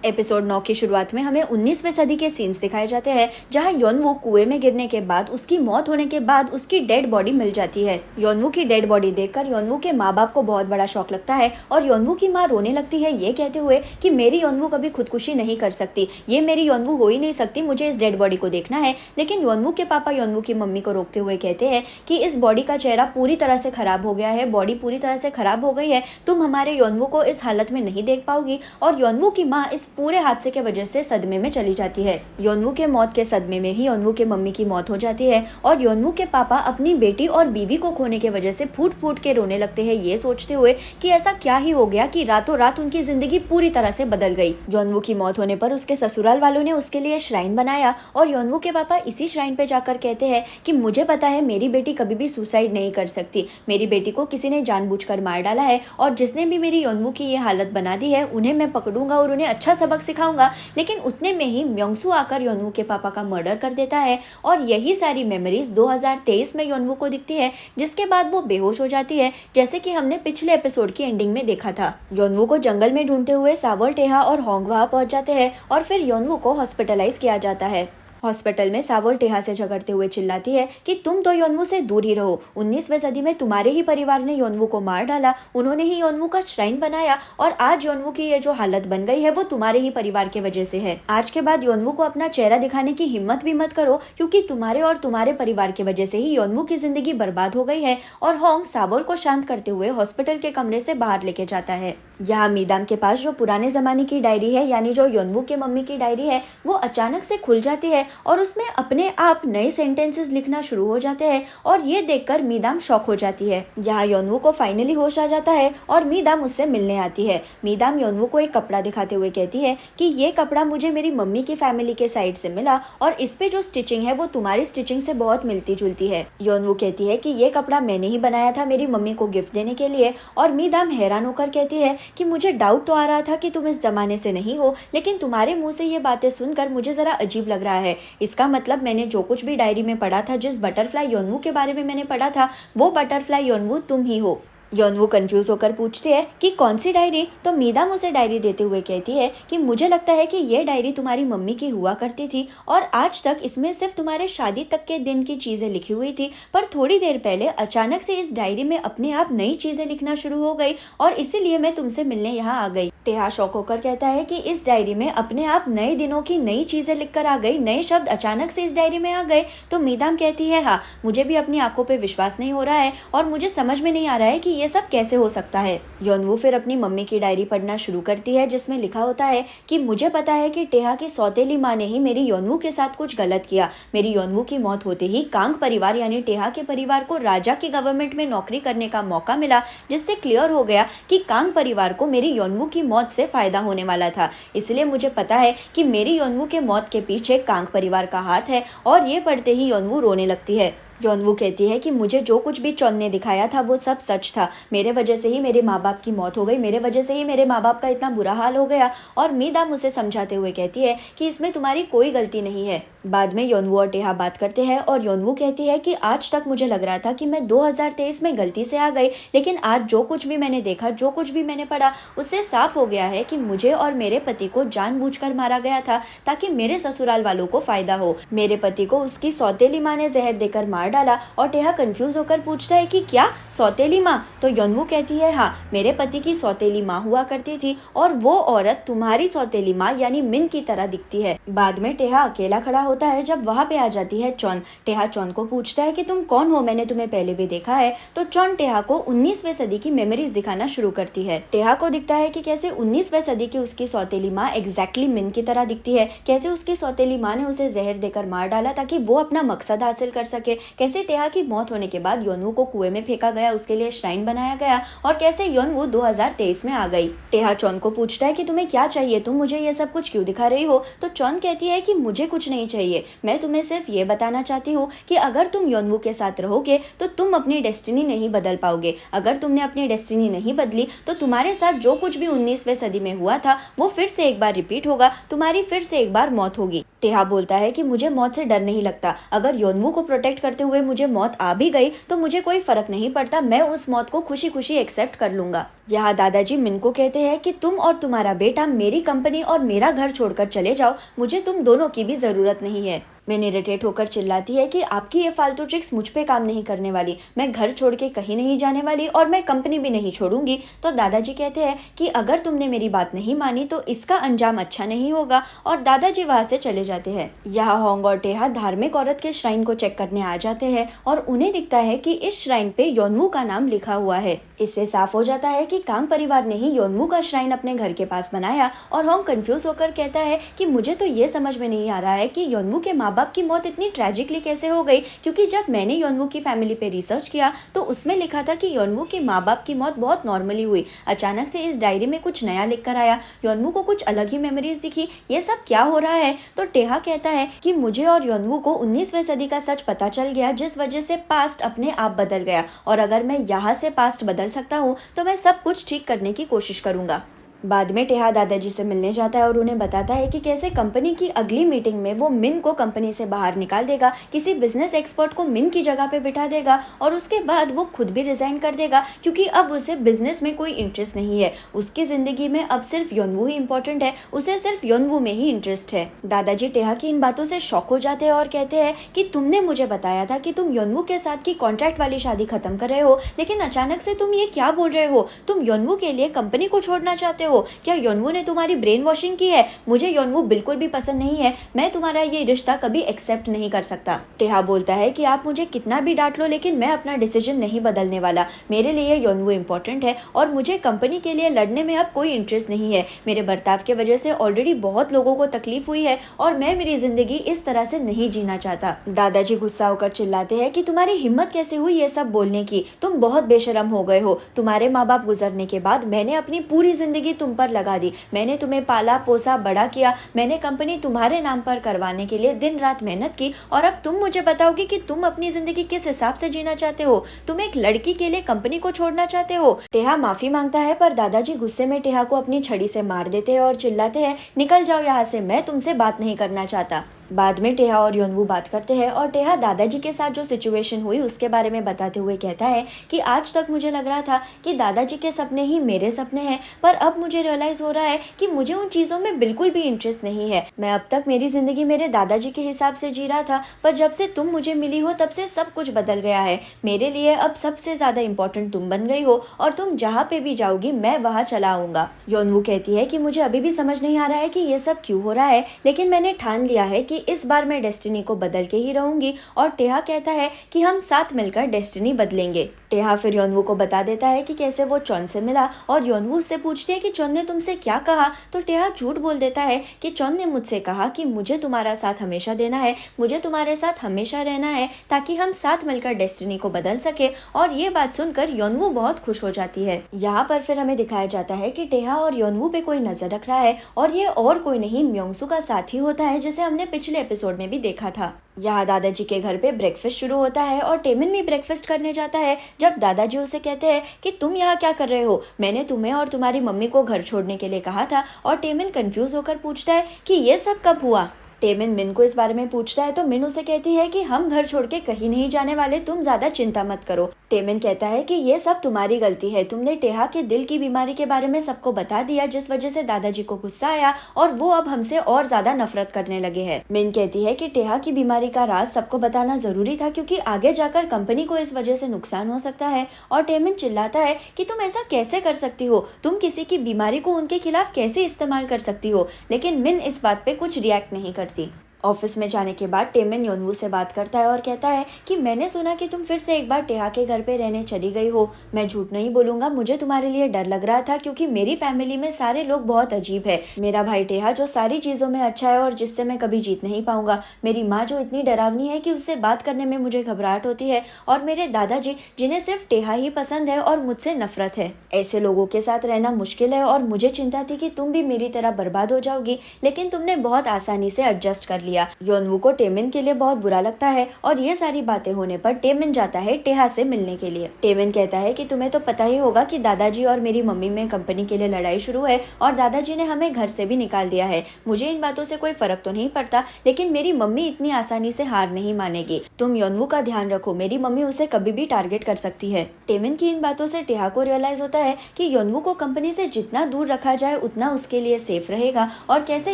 Episode 9 की शुरुआत में हमें 19वीं सदी के सीन्स दिखाए जाते हैं, जहां योनवू कुएं में गिरने के बाद उसकी मौत होने के बाद उसकी डेड बॉडी मिल जाती है। योनवू की डेड बॉडी देखकर योनवू के माँ बाप को बहुत बड़ा शौक लगता है और योनवू की माँ रोने लगती है, ये कहते हुए कि मेरी योनवू कभी खुदकुशी नहीं कर सकती, ये मेरी योनवू हो ही नहीं सकती, मुझे इस डेड बॉडी को देखना है। लेकिन योनवू के पापा योनवू की मम्मी को रोकते हुए कहते हैं कि इस बॉडी का चेहरा पूरी तरह से खराब हो गया है, बॉडी पूरी तरह से खराब हो गई है, तुम हमारे योनवू को इस हालत में नहीं देख पाओगी। और योनवू की माँ इस पूरे हादसे के वजह से सदमे में चली जाती है। योनवू के मौत के सदमे में ही योनवू के मम्मी की मौत हो जाती है और योनवू के पापा अपनी बेटी और बीवी को खोने की वजह से फूट फूट के रोने लगते हैं, ये सोचते हुए कि ऐसा क्या ही हो गया कि रातों रात उनकी जिंदगी पूरी तरह से बदल गई। योनवू की मौत होने पर उसके ससुराल वालों ने उसके लिए श्राइन बनाया और योनवू के पापा इसी श्राइन पे जाकर कहते हैं कि मुझे पता है मेरी बेटी कभी भी सुसाइड नहीं कर सकती, मेरी बेटी को किसी ने जानबूझकर मार डाला है और जिसने भी मेरी योनवू की ये हालत बना दी है उन्हें मैं पकड़ूंगा और उन्हें अच्छा सबक सिखाऊंगा। लेकिन उतने में ही म्योंगसू आकर योनवू के पापा का मर्डर कर देता है और यही सारी मेमोरीज 2023 में योनवू को दिखती है, जिसके बाद वो बेहोश हो जाती है, जैसे कि हमने पिछले एपिसोड की एंडिंग में देखा था। योनवू को जंगल में ढूंढते हुए सावल, टेहा और होंग वहां पहुंच जाते हैं और फिर योनवू को हॉस्पिटलाइज किया जाता है। हॉस्पिटल में सावल टेहा से झगड़ते हुए चिल्लाती है कि तुम तो योनवू से दूर ही रहो, 19वीं सदी में तुम्हारे ही परिवार ने योनवू को मार डाला, उन्होंने ही योनवू का श्राइन बनाया और आज योनवू की ये जो हालत बन गई है वो तुम्हारे ही परिवार की वजह से है। आज के बाद योनवू को अपना चेहरा दिखाने की हिम्मत भी मत करो, क्योंकि तुम्हारे और तुम्हारे परिवार की वजह से ही योनवू की जिंदगी बर्बाद हो गई है। और होंग सावल को शांत करते हुए हॉस्पिटल के कमरे से बाहर लेके जाता है। यहाँ मीदाम के पास जो पुराने जमाने की डायरी है, यानी जो योनवू के मम्मी की डायरी है, वो अचानक से खुल जाती है और उसमें अपने आप नए सेंटेंसेस लिखना शुरू हो जाते हैं और ये देखकर मीदाम शॉक हो जाती है। यहाँ योनवू को फाइनली होश आ जाता है और मीदाम उससे मिलने आती है। मीदाम योनवू को एक कपड़ा दिखाते हुए कहती है कि ये कपड़ा मुझे मेरी मम्मी की फैमिली के साइड से मिला और इस पे जो स्टिचिंग है वो तुम्हारी स्टिचिंग से बहुत मिलती जुलती है। योनवू कहती है कि ये कपड़ा मैंने ही बनाया था मेरी मम्मी को गिफ्ट देने के लिए और मीदाम हैरान होकर कहती है कि मुझे डाउट तो आ रहा था कि तुम इस जमाने से नहीं हो, लेकिन तुम्हारे मुंह से ये बातें सुनकर मुझे जरा अजीब लग रहा है। इसका मतलब मैंने जो कुछ भी डायरी में पढ़ा था, जिस बटरफ्लाई योनवू के बारे में मैंने पढ़ा था, वो बटरफ्लाई योनवू तुम ही हो। योनवू कंफ्यूज होकर पूछती है कि कौन सी डायरी, तो मीदाम उसे डायरी देते हुए कहती है कि मुझे लगता है कि ये डायरी तुम्हारी मम्मी की हुआ करती थी और आज तक इसमें सिर्फ तुम्हारे शादी तक के दिन की चीजें लिखी हुई थी, पर थोड़ी देर पहले अचानक से इस डायरी में अपने आप नई चीजें लिखना शुरू हो गई और इसीलिए मैं तुमसे मिलने यहाँ आ गई। टेहा शौक होकर कहता है कि इस डायरी में अपने आप नए दिनों की नई चीजें लिखकर आ गई, नए शब्द अचानक से इस डायरी में आ गए। तो मीदाम कहती है हाँ, मुझे भी अपनी आंखों पे विश्वास नहीं हो रहा है और मुझे समझ में नहीं आ रहा है कि ये सब कैसे हो सकता है। योनवू फिर अपनी मम्मी की डायरी पढ़ना शुरू करती है, जिसमें लिखा होता है कि मुझे पता है कि टेहा की सौतेली माँ ने ही मेरी योनवू के साथ कुछ गलत किया। मेरी योनवू की मौत होते ही कांग परिवार यानी टेहा के परिवार को राजा की गवर्नमेंट में नौकरी करने का मौका मिला, जिससे क्लियर हो गया कि कांग परिवार को मेरी योनवू की मौत से फायदा होने वाला था। इसलिए मुझे पता है कि मेरी योनवू के मौत के पीछे कांग परिवार का हाथ है। और ये पढ़ते ही योनवू रोने लगती है। योनवू कहती है कि मुझे जो कुछ भी चॉन ने दिखाया था वो सब सच था, मेरे वजह से ही मेरे माँ बाप की मौत हो गई, मेरे वजह से ही मेरे माँ बाप का इतना बुरा हाल हो गया। और मीदाम उसे समझाते हुए कहती है कि इसमें तुम्हारी कोई गलती नहीं है। बाद में योनवू और टेहा बात करते हैं और योनवू कहती है कि आज तक मुझे लग रहा था कि मैं 2023 में गलती से आ गई, लेकिन आज जो कुछ भी मैंने देखा, जो कुछ भी मैंने पढ़ा, उससे साफ हो गया है कि मुझे और मेरे पति को जानबूझकर मारा गया था ताकि मेरे ससुराल वालों को फायदा हो। मेरे पति को उसकी सौतेली माँ ने जहर देकर मार डाला। और टेहा कंफ्यूज होकर पूछता है कि क्या सौतेली माँ? तो योनवू कहती है हाँ, मेरे पति की सौतेली माँ हुआ करती थी और वो औरत तुम्हारी सौतेली माँ यानी मिन की तरह दिखती है। बाद में टेहा अकेला खड़ा होता है जब वहाँ पे आ जाती है चॉन। टेहा चॉन को पूछता है कि तुम कौन हो, मैंने तुम्हें पहले भी देखा है। तो चॉन टेहा को 19वीं सदी की मेमोरीज दिखाना शुरू करती है। टेहा को दिखता है कि कैसे 19वीं सदी की उसकी सौतेली माँ एग्जैक्टली मिन की तरह दिखती है, कैसे उसकी सौतेली माँ ने उसे जहर देकर मार डाला ताकि वो अपना मकसद हासिल कर सके, कैसे टेहा की मौत होने के बाद योनवू को कुएं में फेंका गया, उसके लिए श्राइन बनाया गया और कैसे योनवू 2023 में आ गई। टेहा चॉन को पूछता है कि तुम्हें क्या चाहिए, तुम मुझे ये सब कुछ क्यों दिखा रही हो? तो चॉन कहती है कि मुझे कुछ नहीं चाहिए, मैं तुम्हें सिर्फ ये बताना चाहती हूँ कि अगर तुम योनवू के साथ रहोगे तो तुम अपनी डेस्टिनी नहीं बदल पाओगे। अगर तुमने अपनी डेस्टिनी नहीं बदली तो तुम्हारे साथ जो कुछ भी 19वीं सदी में हुआ था वो फिर से एक बार रिपीट होगा, तुम्हारी फिर से एक बार मौत होगी। टेहा बोलता है कि मुझे मौत से डर नहीं लगता, अगर योनवू को प्रोटेक्ट करते हुए मुझे मौत आ भी गई तो मुझे कोई फर्क नहीं पड़ता, मैं उस मौत को खुशी खुशी एक्सेप्ट कर लूंगा। यहाँ दादाजी मिन को कहते हैं कि तुम और तुम्हारा बेटा मेरी कंपनी और मेरा घर छोड़कर चले जाओ, मुझे तुम दोनों की भी जरूरत नहीं है। मिन इरिटेट होकर चिल्लाती है कि आपकी ये फालतू ट्रिक्स मुझ पे काम नहीं करने वाली, मैं घर छोड़ के कहीं नहीं जाने वाली और मैं कंपनी भी नहीं छोड़ूंगी। तो दादाजी कहते हैं कि अगर तुमने मेरी बात नहीं मानी तो इसका अंजाम अच्छा नहीं होगा, और दादाजी वहाँ से चले जाते हैं। यहाँ होंग और टेहा धार्मिक औरत के श्राइन को चेक करने आ जाते हैं और उन्हें दिखता है कि इस श्राइन पे योनवू का नाम लिखा हुआ है। इससे साफ हो जाता है कि कांग परिवार ने ही योनवू का श्राइन अपने घर के पास बनाया। और होंग कंफ्यूज होकर कहता है कि मुझे तो ये समझ में नहीं आ रहा है कि योनवू के माँ बाप की मौत इतनी ट्रेजिकली कैसे हो गई, क्योंकि जब मैंने योनवू की फैमिली पे रिसर्च किया तो उसमें लिखा था कि योनवू के माँ बाप की मौत बहुत नॉर्मली हुई, अचानक से इस डायरी में कुछ नया लिख कर आया, योनवू को कुछ अलग ही मेमोरीज दिखी, ये सब क्या हो रहा है। तो टेहा कहता है कि मुझे और योनवू को 19वीं सदी का सच पता चल गया, जिस वजह से पास्ट अपने आप बदल गया, और अगर मैं यहाँ से पास्ट बदल सकता हूँ तो मैं सब कुछ ठीक करने की कोशिश करूंगा। बाद में टेहा दादाजी से मिलने जाता है और उन्हें बताता है कि कैसे कंपनी की अगली मीटिंग में वो मिन को कंपनी से बाहर निकाल देगा, किसी बिजनेस एक्सपर्ट को मिन की जगह पे बिठा देगा, और उसके बाद वो खुद भी रिजाइन कर देगा, क्योंकि अब उसे बिजनेस में कोई इंटरेस्ट नहीं है। उसकी जिंदगी में अब सिर्फ योनवू ही इंपॉर्टेंट है, उसे सिर्फ योनवू में ही इंटरेस्ट है। दादाजी टेहा की इन बातों से शॉक हो जाते हैं और कहते हैं कि तुमने मुझे बताया था कि तुम योनवू के साथ की कॉन्ट्रैक्ट वाली शादी खत्म कर रहे हो, लेकिन अचानक से तुम ये क्या बोल रहे हो, तुम योनवू के लिए कंपनी को छोड़ना चाहते हो, क्या योनवू ने तुम्हारी ब्रेन वॉशिंग की है। मुझे योनवू बिल्कुल भी पसंद नहीं है, मैं तुम्हारा ये रिश्ता कभी एक्सेप्ट नहीं कर सकता। टेहा बोलता है कि आप मुझे कितना भी डांट लो, लेकिन मैं अपना डिसीजन नहीं बदलने वाला, मेरे लिए योनवू इंपॉर्टेंट है और मुझे कंपनी के लिए लड़ने में अब कोई इंटरेस्ट नहीं है। मेरे बर्ताव के वजह से ऑलरेडी बहुत लोगों को तकलीफ हुई है और मैं मेरी जिंदगी इस तरह से नहीं जीना चाहता। दादाजी गुस्सा होकर चिल्लाते हैं कि तुम्हारी हिम्मत कैसे हुई ये सब बोलने की, तुम बहुत बेशरम हो गए हो। तुम्हारे माँ बाप गुजरने के बाद मैंने अपनी पूरी जिंदगी तुम पर लगा दी, मैंने तुम्हें पाला पोसा बड़ा किया, मैंने कंपनी तुम्हारे नाम पर करवाने के लिए दिन रात मेहनत की, और अब तुम मुझे बताओगे कि तुम अपनी जिंदगी किस हिसाब से जीना चाहते हो, तुम एक लड़की के लिए कंपनी को छोड़ना चाहते हो। टेहा माफी मांगता है पर दादाजी गुस्से में टेहा को अपनी छड़ी से मार देते हैं और चिल्लाते हैं, निकल जाओ यहाँ से, मैं तुमसे बात नहीं करना चाहता। बाद में टेहा और योनवू बात करते हैं और टेहा दादाजी के साथ जो सिचुएशन हुई उसके बारे में बताते हुए कहता है कि आज तक मुझे लग रहा था कि दादाजी के सपने ही मेरे सपने हैं, पर अब मुझे रियलाइज हो रहा है कि मुझे उन चीज़ों में बिल्कुल भी इंटरेस्ट नहीं है। मैं अब तक मेरी जिंदगी मेरे दादाजी के हिसाब से जी रहा था, पर जब से तुम मुझे मिली हो तब से सब कुछ बदल गया है। मेरे लिए अब सबसे ज़्यादा इम्पोर्टेंट तुम बन गई हो और तुम जहाँ पे भी जाओगी मैं वहाँ चला आऊँगा। योनवू कहती है कि मुझे अभी भी समझ नहीं आ रहा है कि ये सब क्यों हो रहा है, लेकिन मैंने ठान लिया है कि इस बार मैं डेस्टिनी को बदल के ही रहूंगी। और टेहा कहता है कि हम साथ मिलकर डेस्टिनी बदलेंगे। टेहा फिर योनवू को बता देता है कि कैसे वो चॉन से मिला और योनवू उससे पूछती है कि चॉन ने तुमसे क्या कहा, तो टेहा झूठ बोल देता है कि चॉन ने मुझसे कहा कि मुझे तुम्हारा साथ हमेशा देना है, मुझे तुम्हारे साथ हमेशा रहना है ताकि हम साथ मिलकर डेस्टिनी को बदल सके। और ये बात सुनकर योनवू बहुत खुश हो जाती है। यहाँ पर फिर हमें दिखाया जाता है कि टेहा और योनवू पे कोई नजर रख रहा है और ये और कोई नहीं म्योंगसू का साथी होता है, जिसे हमने पिछले एपिसोड में भी देखा था। यहाँ दादाजी के घर पे ब्रेकफास्ट शुरू होता है और टेमिन भी ब्रेकफास्ट करने जाता है। जब दादाजी उसे कहते हैं कि तुम यहाँ क्या कर रहे हो, मैंने तुम्हें और तुम्हारी मम्मी को घर छोड़ने के लिए कहा था, और टेमिन कंफ्यूज होकर पूछता है कि ये सब कब हुआ। टेमिन मिन को इस बारे में पूछता है तो मिन उसे कहती है कि हम घर छोड़ के कहीं नहीं जाने वाले, तुम ज्यादा चिंता मत करो। टेमिन कहता है कि ये सब तुम्हारी गलती है, तुमने टेहा के दिल की बीमारी के बारे में सबको बता दिया, जिस वजह से दादाजी को गुस्सा आया और वो अब हमसे और ज्यादा नफरत करने लगे हैं। मिन कहती है कि टेहा की बीमारी का राज सबको बताना जरूरी था, क्योंकि आगे जाकर कंपनी को इस वजह से नुकसान हो सकता है। और टेमिन चिल्लाता है कि तुम ऐसा कैसे कर सकती हो, तुम किसी की बीमारी को उनके खिलाफ कैसे इस्तेमाल कर सकती हो। लेकिन मिन इस बात पे कुछ रिएक्ट नहीं करती। ऑफिस में जाने के बाद टेमिन योनवू से बात करता है और कहता है कि मैंने सुना कि तुम फिर से एक बार टेहा के घर पे रहने चली गई हो। मैं झूठ नहीं बोलूंगा, मुझे तुम्हारे लिए डर लग रहा था, क्योंकि मेरी फैमिली में सारे लोग बहुत अजीब है। मेरा भाई टेहा जो सारी चीजों में अच्छा है और जिससे मैं कभी जीत नहीं पाऊंगा, मेरी माँ जो इतनी डरावनी है कि उससे बात करने में मुझे घबराहट होती है, और मेरे दादाजी जिन्हें सिर्फ टेहा ही पसंद है और मुझसे नफरत है। ऐसे लोगों के साथ रहना मुश्किल है और मुझे चिंता थी कि तुम भी मेरी तरह बर्बाद हो जाओगी, लेकिन तुमने बहुत आसानी से एडजस्ट कर लिया। योनवू को टेमिन के लिए बहुत बुरा लगता है और ये सारी बातें होने पर टेमिन जाता है टेहा से मिलने के लिए। टेमिन कहता है कि तुम्हें तो पता ही होगा कि दादाजी और मेरी मम्मी में कंपनी के लिए लड़ाई शुरू है और दादाजी ने हमें घर से भी निकाल दिया है। मुझे इन बातों से कोई फर्क तो नहीं पड़ता, लेकिन मेरी मम्मी इतनी आसानी से हार नहीं मानेगी। तुम योनवू का ध्यान रखो, मेरी मम्मी उसे कभी भी टारगेट कर सकती है। टेमिन की इन बातों से टेहा को रियलाइज होता है कि योनवू को कंपनी से जितना दूर रखा जाए उतना उसके लिए सेफ रहेगा और कैसे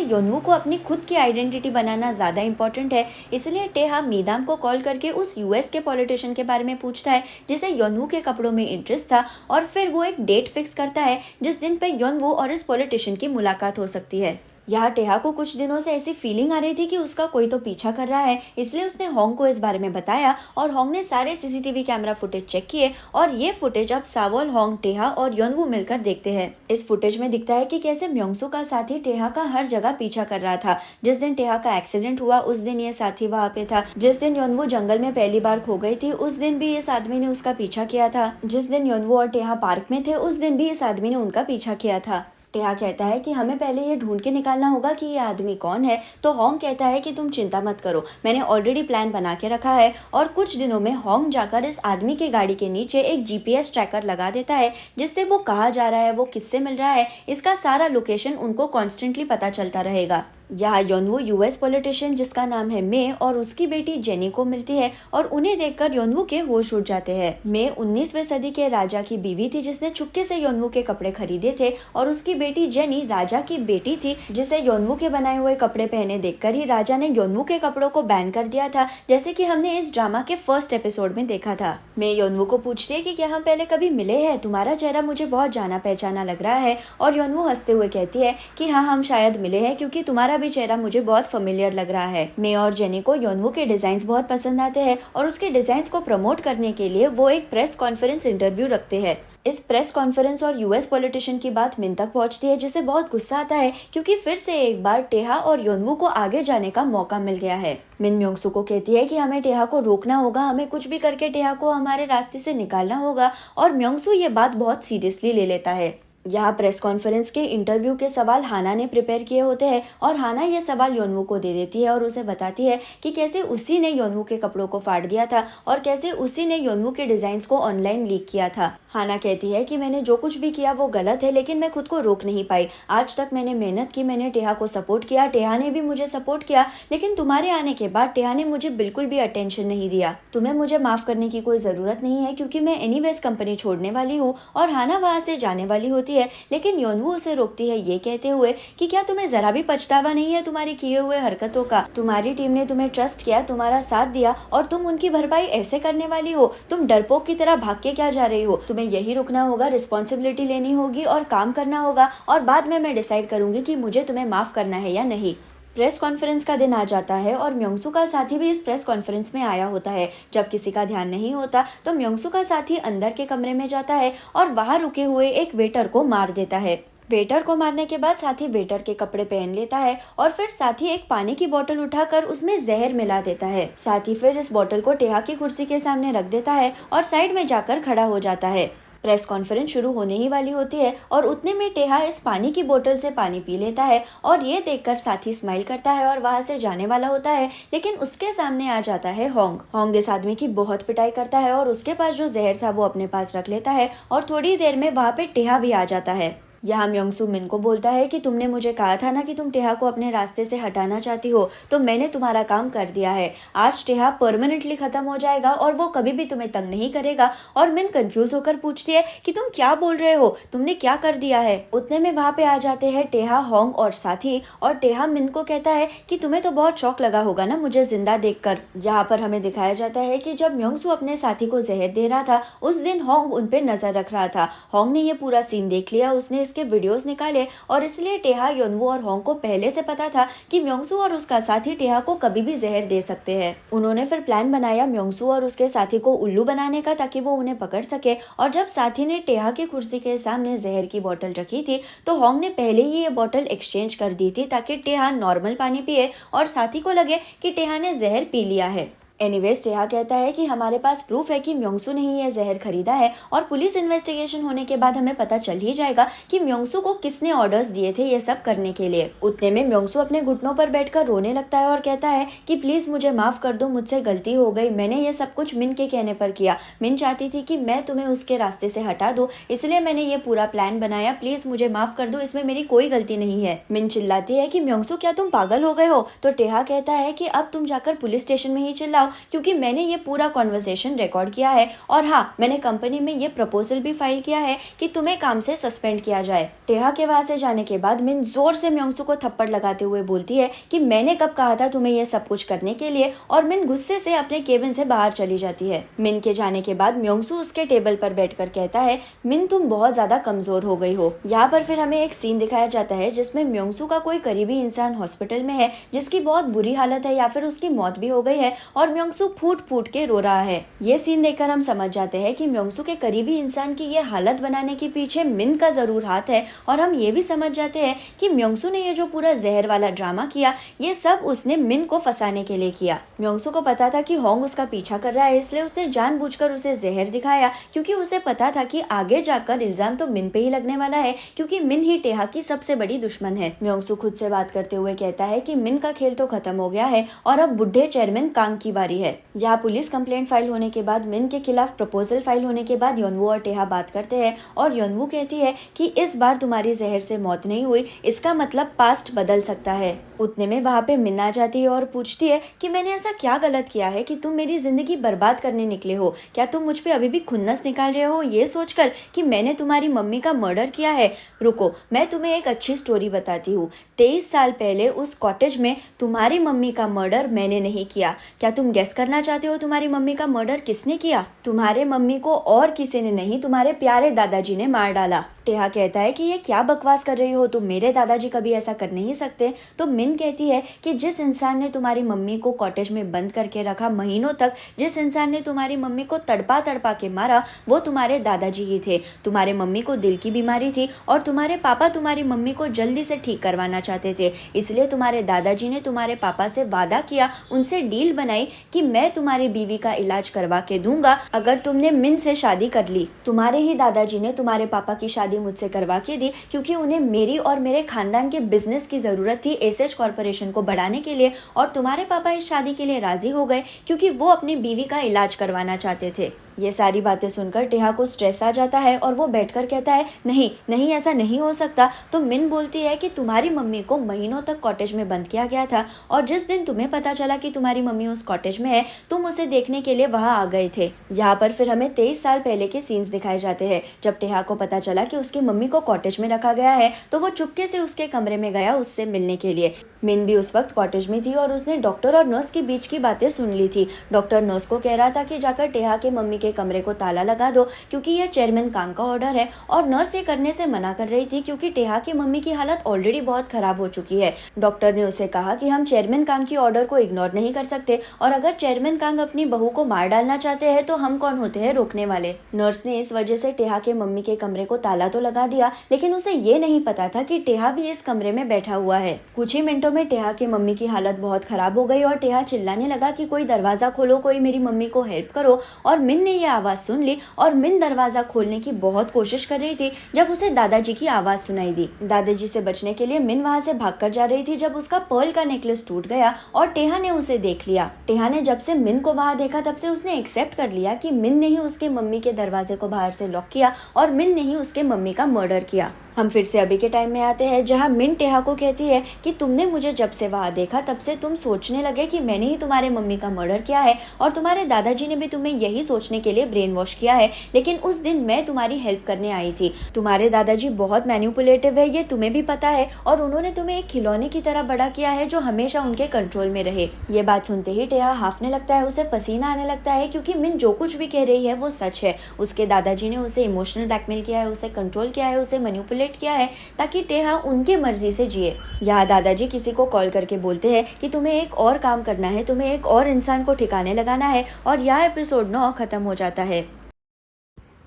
योनवू को अपनी खुद की आइडेंटिटी बनाना ज्यादा इंपॉर्टेंट है। इसलिए टेहा मीदाम को कॉल करके उस यूएस के पॉलिटिशियन के बारे में पूछता है जिसे योनवू के कपड़ों में इंटरेस्ट था और फिर वो एक डेट फिक्स करता है जिस दिन पे योनवू और इस पॉलिटिशियन की मुलाकात हो सकती है। यहाँ टेहा को कुछ दिनों से ऐसी फीलिंग आ रही थी कि उसका कोई तो पीछा कर रहा है, इसलिए उसने होंग को इस बारे में बताया और होंग ने सारे सीसीटीवी कैमरा फुटेज चेक किए और ये फुटेज अब सावोल, होंग, टेहा और योनवू मिलकर देखते हैं। इस फुटेज में दिखता है कि कैसे म्योंगसू का साथी टेहा का हर जगह पीछा कर रहा था। जिस दिन टेहा का एक्सीडेंट हुआ उस दिन ये साथी वहाँ पे था। जिस दिन योनवू जंगल में पहली बार खो गई थी उस दिन भी इस आदमी ने उसका पीछा किया था। जिस दिन योनवू और टेहा पार्क में थे उस दिन भी इस आदमी ने उनका पीछा किया था। टेहा कहता है कि हमें पहले ये ढूंढ के निकालना होगा कि ये आदमी कौन है। तो होंग कहता है कि तुम चिंता मत करो, मैंने ऑलरेडी प्लान बना के रखा है। और कुछ दिनों में होंग जाकर इस आदमी की गाड़ी के नीचे एक जीपीएस ट्रैकर लगा देता है जिससे वो कहाँ जा रहा है, वो किससे मिल रहा है, इसका सारा लोकेशन उनको कॉन्स्टेंटली पता चलता रहेगा। यहाँ योनवू यूएस पॉलिटिशियन जिसका नाम है मे और उसकी बेटी जेनी को मिलती है और उन्हें देखकर योनवू के होश उड़ जाते हैं। मे 19वीं सदी के राजा की बीवी थी जिसने चुपके से योनवू के कपड़े खरीदे थे और उसकी बेटी जेनी राजा की बेटी थी जिसे योनवू के बनाए हुए कपड़े पहने देखकर ही राजा ने योनवू के कपड़ों को बैन कर दिया था, जैसे कि हमने इस ड्रामा के फर्स्ट एपिसोड में देखा था। मे योनवू को पूछती है कि क्या हम पहले कभी मिले हैं, तुम्हारा चेहरा मुझे बहुत जाना पहचाना लग रहा है। और योनवू हंसते हुए कहती है कि हाँ, हम शायद मिले हैं क्योंकि तुम्हारा भी चेहरा मुझे बहुत फेमिलियर लग रहा है। मे और जेनी को योनवू के डिजाइन्स बहुत पसंद आते हैं और उसके डिजाइन्स को प्रमोट करने के लिए वो एक प्रेस कॉन्फ्रेंस इंटरव्यू रखते हैं। इस प्रेस कॉन्फ्रेंस और यूएस पॉलिटिशियन की बात मिन तक पहुंचती है जिसे बहुत गुस्सा आता है क्योंकि फिर से एक बार टेहा और योनवू को आगे जाने का मौका मिल गया है। मिन म्योंगसू को कहती है कि हमें टेहा को रोकना होगा, हमें कुछ भी करके टेहा को हमारे रास्ते से निकालना होगा और म्योंगसू ये बात बहुत सीरियसली ले लेता है। यहाँ प्रेस कॉन्फ्रेंस के इंटरव्यू के सवाल हाना ने प्रिपेयर किए होते हैं और हाना ये सवाल योनवू को दे देती है और उसे बताती है कि कैसे उसी ने योनवू के कपड़ों को फाड़ दिया था और कैसे उसी ने योनवू के डिजाइन्स को ऑनलाइन लीक किया था। हाना कहती है कि मैंने जो कुछ भी किया वो गलत है, लेकिन मैं खुद को रोक नहीं पाई। आज तक मैंने मेहनत की, मैंने टेहा को सपोर्ट किया, टेहा ने भी मुझे सपोर्ट किया, लेकिन तुम्हारे आने के बाद टेहा ने मुझे बिल्कुल भी अटेंशन नहीं दिया। तुम्हें मुझे माफ करने की कोई जरूरत नहीं है क्योंकि मैं एनीवेज कंपनी छोड़ने वाली हूँ। और हाना वहाँ से जाने वाली होती है, लेकिन योनवू उसे रोकती है ये कहते हुए कि क्या तुम्हें जरा भी पछतावा नहीं है तुम्हारी किए हुए हरकतों का। तुम्हारी टीम ने तुम्हें ट्रस्ट किया, तुम्हारा साथ दिया और तुम उनकी भरपाई ऐसे करने वाली हो। तुम डरपोक की तरह भाग के क्या जा रही हो। तुम्हें यही रुकना होगा, रिस्पॉन्सिबिलिटी लेनी होगी और काम करना होगा और बाद में मैं डिसाइड करूंगी कि मुझे तुम्हें माफ करना है या नहीं। प्रेस कॉन्फ्रेंस का दिन आ जाता है और म्योंगसू का साथी भी इस प्रेस कॉन्फ्रेंस में आया होता है। जब किसी का ध्यान नहीं होता तो म्योंगसू का साथी अंदर के कमरे में जाता है और वहां रुके हुए एक वेटर को मार देता है। वेटर को मारने के बाद साथी वेटर के कपड़े पहन लेता है और फिर साथी एक पानी की बोतल उठाकर उसमें जहर मिला देता है। साथी फिर इस बोतल को टेहा की कुर्सी के सामने रख देता है और साइड में जाकर खड़ा हो जाता है। प्रेस कॉन्फ्रेंस शुरू होने ही वाली होती है और उतने में टेहा इस पानी की बोतल से पानी पी लेता है और ये देखकर साथी स्माइल करता है और वहां से जाने वाला होता है, लेकिन उसके सामने आ जाता है होंग। होंग इस आदमी की बहुत पिटाई करता है और उसके पास जो जहर था वो अपने पास रख लेता है और थोड़ी देर में वहां पे टेहा भी आ जाता है। यहाँ म्योंगसू मिन को बोलता है कि तुमने मुझे कहा था ना कि तुम टेहा को अपने रास्ते से हटाना चाहती हो, तो मैंने तुम्हारा काम कर दिया है। आज टेहा परमानेंटली खत्म हो जाएगा और वो कभी भी तुम्हें तंग नहीं करेगा। और मिन कंफ्यूज होकर पूछती है कि तुम क्या बोल रहे हो, तुमने क्या कर दिया है। उतने में वहाँ पे आ जाते हैं टेहा, होंग और साथी और टेहा मिन को कहता है कि तुम्हें तो बहुत शौक लगा होगा ना मुझे जिंदा देखकर। यहाँ पर हमें दिखाया जाता है कि जब म्योंगसू अपने साथी को जहर दे रहा था उस दिन होंग उन पे नजर रख रहा था। होंग ने ये पूरा सीन देख लिया, उसने के वीडियोस निकाले और इसलिए टेहा, योनवू और होंग को पहले से पता था कि म्योंगसू और उसका साथी टेहा को कभी भी जहर दे सकते हैं। उन्होंने फिर प्लान बनाया म्योंगसू और उसके साथी को उल्लू बनाने का ताकि वो उन्हें पकड़ सके। और जब साथी ने टेहा की कुर्सी के सामने जहर की बोतल रखी थी तो होंग ने पहले ही ये बोतल एक्सचेंज कर दी थी ताकि टेहा नॉर्मल पानी पिए और साथी को लगे कि टेहा ने जहर पी लिया है। एनीवेज टेहा कहता है कि हमारे पास प्रूफ है कि म्योंगसू ने ही यह जहर खरीदा है और पुलिस इन्वेस्टिगेशन होने के बाद हमें पता चल ही जाएगा कि म्योंगसू को किसने ऑर्डर्स दिए थे ये सब करने के लिए। उतने में म्योंगसू अपने घुटनों पर बैठकर रोने लगता है और कहता है कि प्लीज मुझे माफ कर दो, मुझसे गलती हो गई, मैंने ये सब कुछ मिन के कहने पर किया। मिन चाहती थी कि मैं तुम्हें उसके रास्ते से हटा दूं, इसलिए मैंने ये पूरा प्लान बनाया, प्लीज मुझे माफ कर दो, इसमें मेरी कोई गलती नहीं है। मिन चिल्लाती है कि म्योंगसू क्या तुम पागल हो गए हो? तो टेहा कहता है कि अब तुम जाकर पुलिस स्टेशन में ही चिल्लाओ, क्योंकि मैंने ये पूरा कॉन्वर्सेशन रिकॉर्ड किया है और हाँ, मैंने कंपनी में ये प्रपोजल भी फाइल किया है कि तुम्हें काम से सस्पेंड किया जाए। टेहा के वहां से जाने के बाद मिन जोर से म्योंगसू को थप्पड़ लगाते हुए बोलती है कि मैंने कब कहा था तुम्हें ये सब कुछ करने के लिए, और मिन गुस्से से अपने केबिन से बाहर चली जाती है। मिन के जाने के बाद म्योंगसू उसके टेबल पर बैठकर कहता है, मिन तुम बहुत ज्यादा कमजोर हो गई हो। यहाँ पर फिर हमें एक सीन दिखाया जाता है जिसमें म्योंगसू का कोई करीबी इंसान हॉस्पिटल में है जिसकी बहुत बुरी हालत है या फिर उसकी मौत भी हो गई है और म्योंगसू फूट फूट के रो रहा है। ये सीन देखकर हम समझ जाते हैं कि म्योंगसू के करीबी इंसान की ये हालत बनाने के पीछे मिन का जरूर हाथ है, और हम ये भी समझ जाते हैं कि म्योंगसू ने ये जो पूरा जहर वाला ड्रामा किया ये सब उसने मिन को फंसाने के लिए किया। म्योंगसू को पता था कि होंग उसका पीछा कर रहा है, इसलिए उसने जानबूझकर उसे जहर दिखाया, क्योंकि उसे पता था कि आगे जाकर इल्जाम तो मिन पे ही लगने वाला है, क्योंकि मिन ही टेहा की सबसे बड़ी दुश्मन है। म्योंगसू खुद से बात करते हुए कहता है कि मिन का खेल तो खत्म हो गया है और अब बुढ़े चेयरमैन कांग की बारी है। यहाँ पुलिस कंप्लेंट फाइल होने के बाद, मिन के खिलाफ प्रपोजल फाइल होने के बाद योनवू और टेहा बात करते हैं और योनवू कहती है कि इस बार तुम्हारी जहर से मौत नहीं हुई, इसका मतलब पास्ट बदल सकता है। उतने में वहाँ पे मिन आ जाती है और पूछती है कि मैंने ऐसा क्या गलत किया है कि तुम मेरी जिंदगी बर्बाद करने निकले हो? क्या तुम मुझ पे अभी भी खुन्नस निकाल रहे हो ये सोचकर कि मैंने तुम्हारी मम्मी का मर्डर किया है? रुको, मैं तुम्हें एक अच्छी स्टोरी बताती हूँ। 23 साल पहले उस कॉटेज में तुम्हारी मम्मी का मर्डर मैंने नहीं किया। क्या तुम गेस करना चाहते हो तुम्हारी मम्मी का मर्डर किसने किया? तुम्हारे मम्मी को और किसी ने नहीं, तुम्हारे प्यारे दादाजी ने मार डाला। टेहा कहता है कि ये क्या बकवास कर रही हो तुम, मेरे दादाजी कभी ऐसा कर नहीं सकते। तो मिन कहती है कि जिस इंसान ने तुम्हारी मम्मी को कॉटेज में बंद करके रखा महीनों तक, जिस इंसान ने तुम्हारी मम्मी को तड़पा तड़पा के मारा, वो तुम्हारे दादाजी ही थे। तुम्हारे मम्मी को दिल की बीमारी थी और तुम्हारे पापा तुम्हारी मम्मी को जल्दी से ठीक करवाना चाहते थे, इसलिए तुम्हारे दादाजी ने तुम्हारे पापा से वादा किया, उनसे डील बनाई कि मैं तुम्हारी बीवी का इलाज करवा के दूंगा अगर तुमने मिन से शादी कर ली। तुम्हारे ही दादाजी ने तुम्हारे पापा की शादी मुझसे करवा के दी, क्योंकि उन्हें मेरी और मेरे खानदान के बिजनेस की जरूरत थी एसएच कॉर्पोरेशन को बढ़ाने के लिए, और तुम्हारे पापा इस शादी के लिए राजी हो गए क्योंकि वो अपनी बीवी का इलाज करवाना चाहते थे। ये सारी बातें सुनकर टेहा को स्ट्रेस आ जाता है और वो बैठकर कहता है, नहीं नहीं, ऐसा नहीं हो सकता। तो मिन बोलती है कि तुम्हारी मम्मी को महीनों तक कॉटेज में बंद किया गया था और जिस दिन तुम्हें पता चला कि तुम्हारी मम्मी उस कॉटेज में है, तुम उसे देखने के लिए वहां आ गए थे। यहाँ पर फिर हमें 23 साल पहले के सीन्स दिखाए जाते हैं। जब टेहा को पता चला कि उसकी मम्मी को कॉटेज में रखा गया है तो वो चुपके से उसके कमरे में गया उससे मिलने के लिए। मिन भी उस वक्त कॉटेज में थी और उसने डॉक्टर और नर्स के बीच की बातें सुन ली थी। डॉक्टर नर्स को कह रहा था कि जाकर टेहा के मम्मी के कमरे को ताला लगा दो, क्योंकि यह चेयरमैन कांग का ऑर्डर है, और नर्स ये करने से मना कर रही थी क्योंकि टेहा की मम्मी की हालत ऑलरेडी बहुत खराब हो चुकी है। डॉक्टर ने उसे कहा कि हम चेयरमैन कांग की ऑर्डर को इग्नोर नहीं कर सकते, और अगर चेयरमैन कांग अपनी बहू को मार डालना चाहते हैं तो हम कौन होते हैं रोकने वाले। नर्स ने इस वजह से टेहा के मम्मी के कमरे को ताला तो लगा दिया, लेकिन उसे ये नहीं पता था कि टेहा भी इस कमरे में बैठा हुआ है। कुछ ही मिनटों में टेहा की मम्मी की हालत बहुत खराब हो गई और टेहा चिल्लाने लगा कि कोई दरवाजा खोलो, कोई मेरी मम्मी को हेल्प करो। और मिन ने यह आवाज सुन ली और मिन दरवाजा खोलने की बहुत कोशिश कर रही थी जब उसे दादाजी की आवाज सुनाई दी। दादाजी से बचने के लिए मिन वहां से भागकर जा रही थी जब उसका पर्ल का नेकलेस टूट गया और टेहा ने उसे देख लिया। टेहा ने जब से मिन को वहां देखा तब से उसने एक्सेप्ट कर लिया कि मिन ने ही उसके मम्मी के दरवाजे को बाहर से लॉक किया और मिन ने ही उसके मम्मी का मर्डर किया। हम फिर से अभी के टाइम में आते हैं जहां मिन टेहा को कहती है कि तुमने मुझे जब से वहां देखा तब से तुम सोचने लगे कि मैंने ही तुम्हारे मम्मी का मर्डर किया है, और तुम्हारे दादाजी ने भी तुम्हें यही सोचने के लिए ब्रेन वॉश किया है, लेकिन उस दिन मैं तुम्हारी हेल्प करने आई थी। तुम्हारे दादाजी बहुत मैनिपुलेटिव है, ये तुम्हें भी पता है, और उन्होंने तुम्हें एक खिलौने की तरह बड़ा किया है जो हमेशा उनके कंट्रोल में रहे। ये बात सुनते ही टेहा हाफने लगता है, उसे पसीना आने लगता है, क्योंकि मिन जो कुछ भी कह रही है वो सच है। उसके दादाजी ने उसे इमोशनल ब्लैकमेल किया है, उसे कंट्रोल किया है, उसे मैनिपुलेट किया है ताकि टेहा उनकी मर्जी से जिए। यहाँ दादाजी किसी को कॉल करके बोलते हैं कि तुम्हें एक और काम करना है, तुम्हें एक और इंसान को ठिकाने लगाना है, और यह एपिसोड 9 खत्म हो जाता है।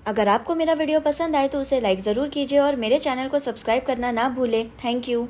अगर आपको मेरा वीडियो पसंद आए तो उसे लाइक ज़रूर कीजिए और मेरे चैनल को सब्सक्राइब करना ना भूलें। Thank you.